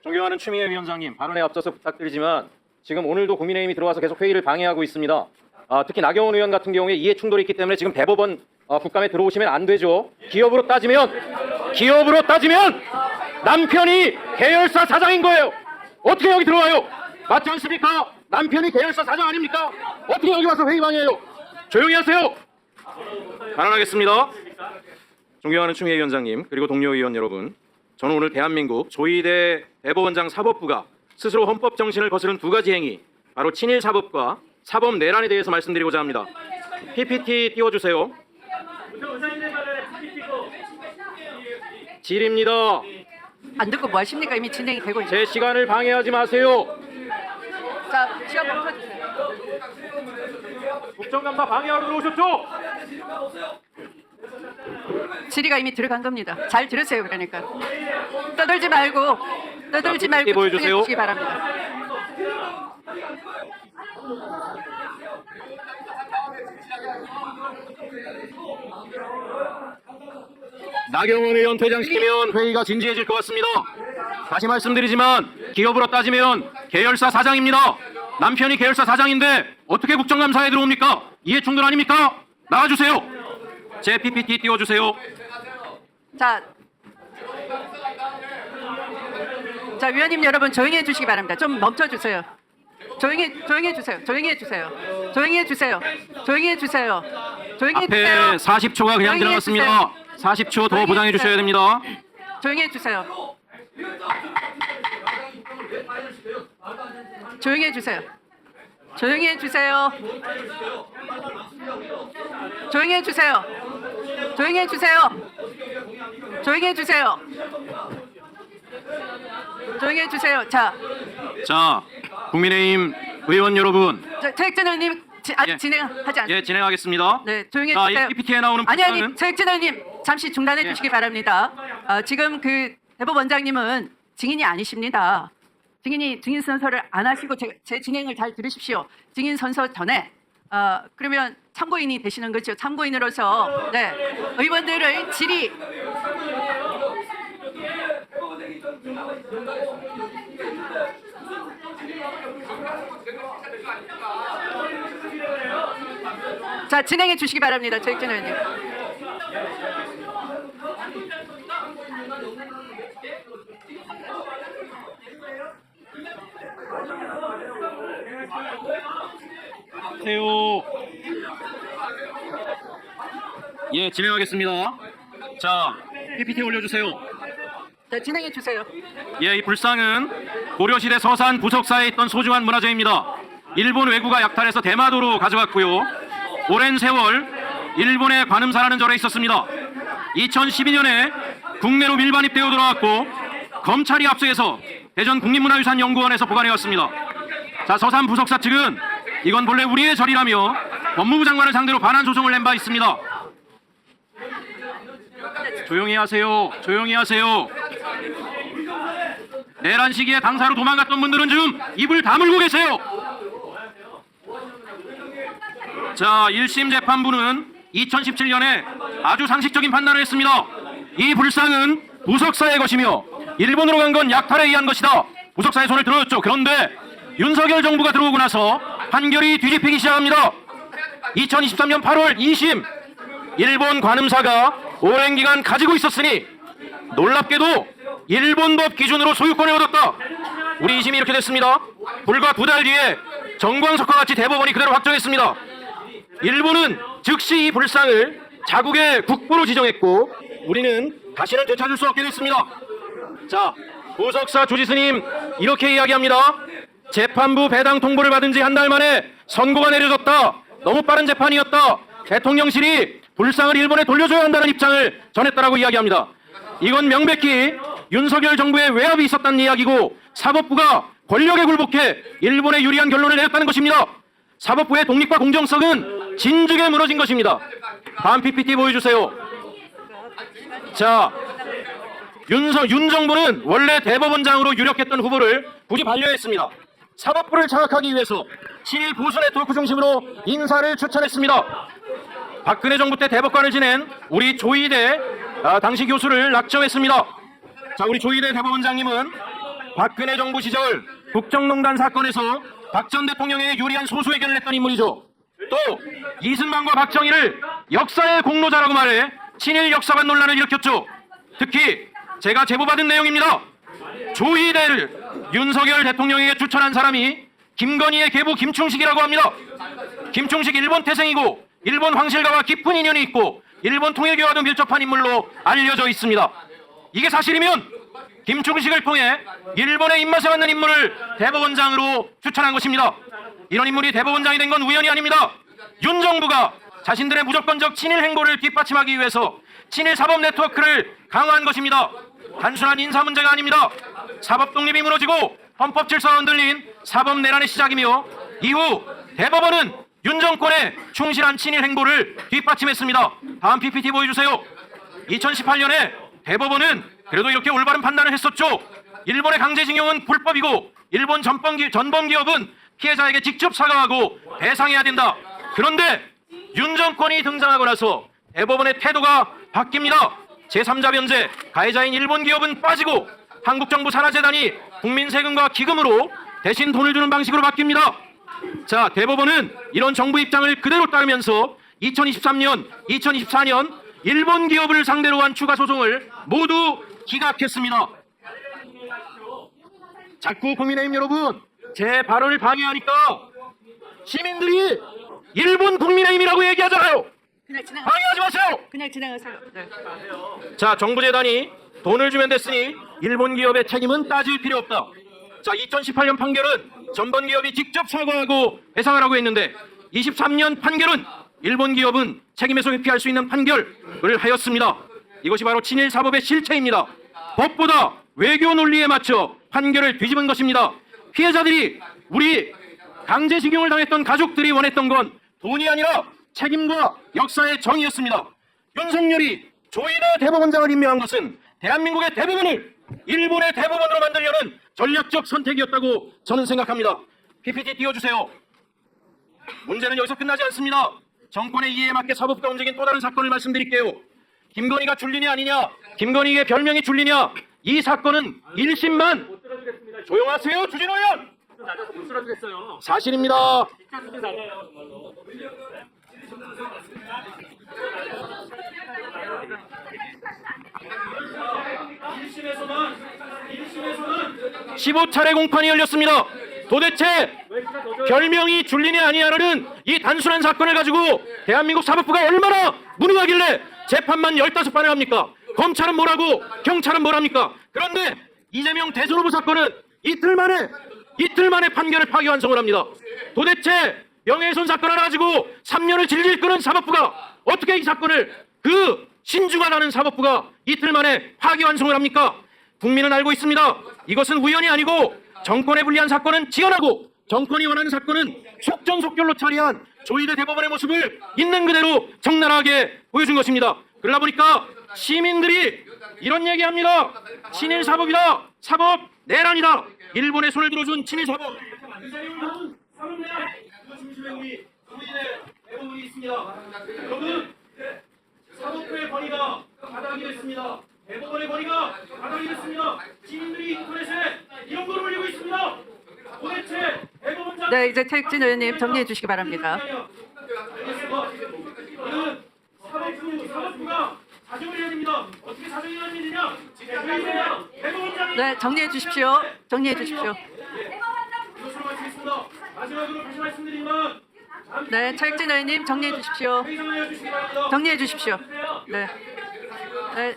존경하는 추미애 위원장님, 발언에 앞서서 부탁드리지만 지금 오늘도 국민의힘이 들어와서 계속 회의를 방해하고 있습니다. 특히 나경원 의원 같은 경우에 이해 충돌이 있기 때문에 지금 대법원 국감에 들어오시면 안 되죠. 기업으로 따지면 남편이 계열사 사장인 거예요. 어떻게 여기 들어와요? 맞지 않습니까? 남편이 계열사 사장 아닙니까? 어떻게 여기 와서 회의 방해해요? 조용히 하세요. 발언하겠습니다. 존경하는 추미애 위원장님, 그리고 동료 의원 여러분, 저는 오늘 대한민국 조희대 대법원장 사법부가 스스로 헌법 정신을 거스른 두 가지 행위, 바로 친일 사법과 사법 내란에 대해서 말씀드리고자 합니다. PPT 띄워주세요. 질입니다. 안 듣고 뭐 하십니까? 이미 진행이 되고 있습니다. 제 시간을 방해하지 마세요. 자, 시간 멈춰주세요. 국정감사 방해하러 들어오셨죠? 질의가 이미 들어간 겁니다. 잘 들으세요. 그러니까 떠들지 말고 PPT 보여주세요. 주시기 바랍니다. 나경원 의원 퇴장시키면 회의가 진지해질 것 같습니다. 다시 말씀드리지만 기업으로 따지면 계열사 사장입니다. 남편이 계열사 사장인데 어떻게 국정감사에 들어옵니까? 이해충돌 아닙니까? 나와주세요. 제 PPT 띄워주세요. 자, 위원님 여러분 조용히 해주시기 바랍니다. 좀 멈춰주세요. 조용히 해주세요. 앞에 40초가 그냥 들어갔습니다. 40초 더 보장해 주셔야 됩니다. 조용히 해주세요. 조용히 해주세요. 조용히 해주세요. 조용히 해주세요. 조용히 해주세요. 조용히 해주세요. 조용히 해주세요. 자, 국민의힘 의원 여러분, 최익진 의원님 아직 예. 진행하지 않습니다. 예, 진행하겠습니다. 네, 조용히 자, 해주세요. 이 PPT에 나오는 아니, 부분은 최익진 의원님 잠시 중단해 주시기 바랍니다. 지금 그 대법원장님은 증인이 아니십니다. 증인 선서를 안 하시고 제 진행을 잘 들으십시오. 증인 선서 전에 그러면 참고인이 되시는 거죠. 참고인으로서 네, 의원들의 질의 자, 진행해 주시기 바랍니다. 최익진 의원님. 세요. 예, 진행하겠습니다. 자, PPT 올려주세요. 자, 진행해 주세요. 예, 이 불상은 고려시대 서산 부석사에 있던 소중한 문화재입니다. 일본 왜구가 약탈해서 대마도로 가져갔고요. 오랜 세월 일본의 관음사라는 절에 있었습니다. 2012년에 국내로 밀반입되어 들어왔고 검찰이 압수해서 대전 국립문화유산연구원에서 보관해왔습니다. 자, 서산 부석사 측은 이건 본래 우리의 절이라며 법무부 장관을 상대로 반환 소송을 낸 바 있습니다. 조용히 하세요. 조용히 하세요. 내란 시기에 당사로 도망갔던 분들은 좀 입을 다물고 계세요. 자, 1심 재판부는 2017년에 아주 상식적인 판단을 했습니다. 이 불상은 부석사의 것이며 일본으로 간 건 약탈에 의한 것이다. 부석사의 손을 들어줬죠. 그런데 윤석열 정부가 들어오고 나서 판결이 뒤집히기 시작합니다. 2023년 8월 2심 일본 관음사가 오랜 기간 가지고 있었으니 놀랍게도 일본 법 기준으로 소유권을 얻었다. 우리 2심이 이렇게 됐습니다. 불과 2달 뒤에 정광석과 같이 대법원이 그대로 확정했습니다. 일본은 즉시 이 불상을 자국의 국보로 지정했고 우리는 다시는 되찾을 수 없게 됐습니다. 자, 부석사 주지스님 이렇게 이야기합니다. 재판부 배당 통보를 받은 지 한 달 만에 선고가 내려졌다. 너무 빠른 재판이었다. 대통령실이 불상을 일본에 돌려줘야 한다는 입장을 전했다라고 이야기합니다. 이건 명백히 윤석열 정부의 외압이 있었다는 이야기고 사법부가 권력에 굴복해 일본에 유리한 결론을 내렸다는 것입니다. 사법부의 독립과 공정성은 진즉에 무너진 것입니다. 다음 PPT 보여주세요. 자, 윤 정부는 원래 대법원장으로 유력했던 후보를 굳이 반려했습니다. 사법부를 장악하기 위해서 친일 보수 네트워크 중심으로 인사를 추천했습니다. 박근혜 정부 때 대법관을 지낸 우리 조희대 당시 교수를 낙점했습니다. 자, 우리 조희대 대법원장님은 박근혜 정부 시절 국정농단 사건에서 박 전 대통령에 유리한 소수 의견을 냈던 인물이죠. 또 이승만과 박정희를 역사의 공로자라고 말해 친일 역사관 논란을 일으켰죠. 특히 제가 제보받은 내용입니다. 조희대를 윤석열 대통령에게 추천한 사람이 김건희의 계부 김충식이라고 합니다. 김충식 일본 태생이고 일본 황실가와 깊은 인연이 있고 일본 통일교와도 밀접한 인물로 알려져 있습니다. 이게 사실이면 김충식을 통해 일본의 입맛에 맞는 인물을 대법원장으로 추천한 것입니다. 이런 인물이 대법원장이 된 건 우연이 아닙니다. 윤 정부가 자신들의 무조건적 친일 행보를 뒷받침하기 위해서 친일 사법 네트워크를 강화한 것입니다. 단순한 인사 문제가 아닙니다. 사법 독립이 무너지고 헌법 질서가 흔들린 사법 내란의 시작이며 이후 대법원은 윤 정권의 충실한 친일 행보를 뒷받침했습니다. 다음 PPT 보여주세요. 2018년에 대법원은 그래도 이렇게 올바른 판단을 했었죠. 일본의 강제징용은 불법이고 일본 전범기업은 피해자에게 직접 사과하고 배상해야 된다. 그런데 윤 정권이 등장하고 나서 대법원의 태도가 바뀝니다. 제3자 변제, 가해자인 일본 기업은 빠지고 한국 정부 산하재단이 국민 세금과 기금으로 대신 돈을 주는 방식으로 바뀝니다. 자, 대법원은 이런 정부 입장을 그대로 따르면서 2023년, 2024년 일본 기업을 상대로 한 추가 소송을 모두 기각했습니다. 자꾸 국민의힘 여러분, 제 발언을 방해하니까 시민들이 일본 국민의힘이라고 얘기하잖아요. 방해하지 마세요. 그냥 진행하세요. 네. 자, 정부재단이 돈을 주면 됐으니 일본 기업의 책임은 따질 필요 없다. 자, 2018년 판결은 전범 기업이 직접 사과하고 배상하라고 했는데 23년 판결은 일본 기업은 책임에서 회피할 수 있는 판결을 하였습니다. 이것이 바로 친일 사법의 실체입니다. 법보다 외교 논리에 맞춰 판결을 뒤집은 것입니다. 피해자들이 우리 강제징용을 당했던 가족들이 원했던 건 돈이 아니라 책임과 역사의 정의였습니다. 윤석열이 조희대 대법원장을 임명한 것은 대한민국의 대법원을 일본의 대법원으로 만들려는 전략적 선택이었다고 저는 생각합니다. PPT 띄워주세요. 문제는 여기서 끝나지 않습니다. 정권의 이해에 맞게 사법부가 움직인 또 다른 사건을 말씀드릴게요. 김건희가 줄리냐 아니냐, 김건희의 별명이 줄리냐, 이 사건은 1심만 조용하세요, 주진호 의원. 사실입니다. (1심에서는) 15차례 공판이 열렸습니다. 도대체 별명이 줄리냐 아니냐라는 이 단순한 사건을 가지고 대한민국 사법부가 얼마나 무능하길래 재판만 15판을 합니까? 검찰은 뭐라고, 경찰은 뭐랍니까? 그런데 이재명 대선 후보 사건은 이틀 만에 판결을 파기환송을 합니다. 도대체 명예훼손 사건 하나 가지고 3년을 질질 끄는 사법부가 어떻게 이 사건을, 그 신주가 나는 사법부가 이틀 만에 파기환송을 합니까? 국민은 알고 있습니다. 이것은 우연이 아니고 정권에 불리한 사건은 지연하고 정권이 원하는 사건은 속전속결로 처리한 조희대 대법원의 모습을 있는 그대로 적나라하게 보여준 것입니다. 그러다 보니까 시민들이 이런 얘기합니다. 친일 사법이다. 사법 내란이다. 일본의 손을 들어준 친일 사법. 조희대 대법원이 있습니다. 여러분, 사법부의 권위가 바닥이 됐습니다. 대법원의 권위가 바닥이 됐습니다. 시민들이 인터넷에 이런 걸 올리고 있습니다. 도대체 대법원장... 네, 이제 최익진 의원님 정리해 주시기 바랍니다. 이는 사법부가 사정을 해야 됩니다. 어떻게 사정이 해야 되느냐? 대법원장이... 네, 정리해 주십시오. 정리해 주십시오. 이것으로 마치겠습니다. 마지막으로 다시 말씀드리면 네, 최익진 의원님 정리해 주십시오. 회의장을 해주시기 바랍니다. 정리해 주십시오. 네. 네.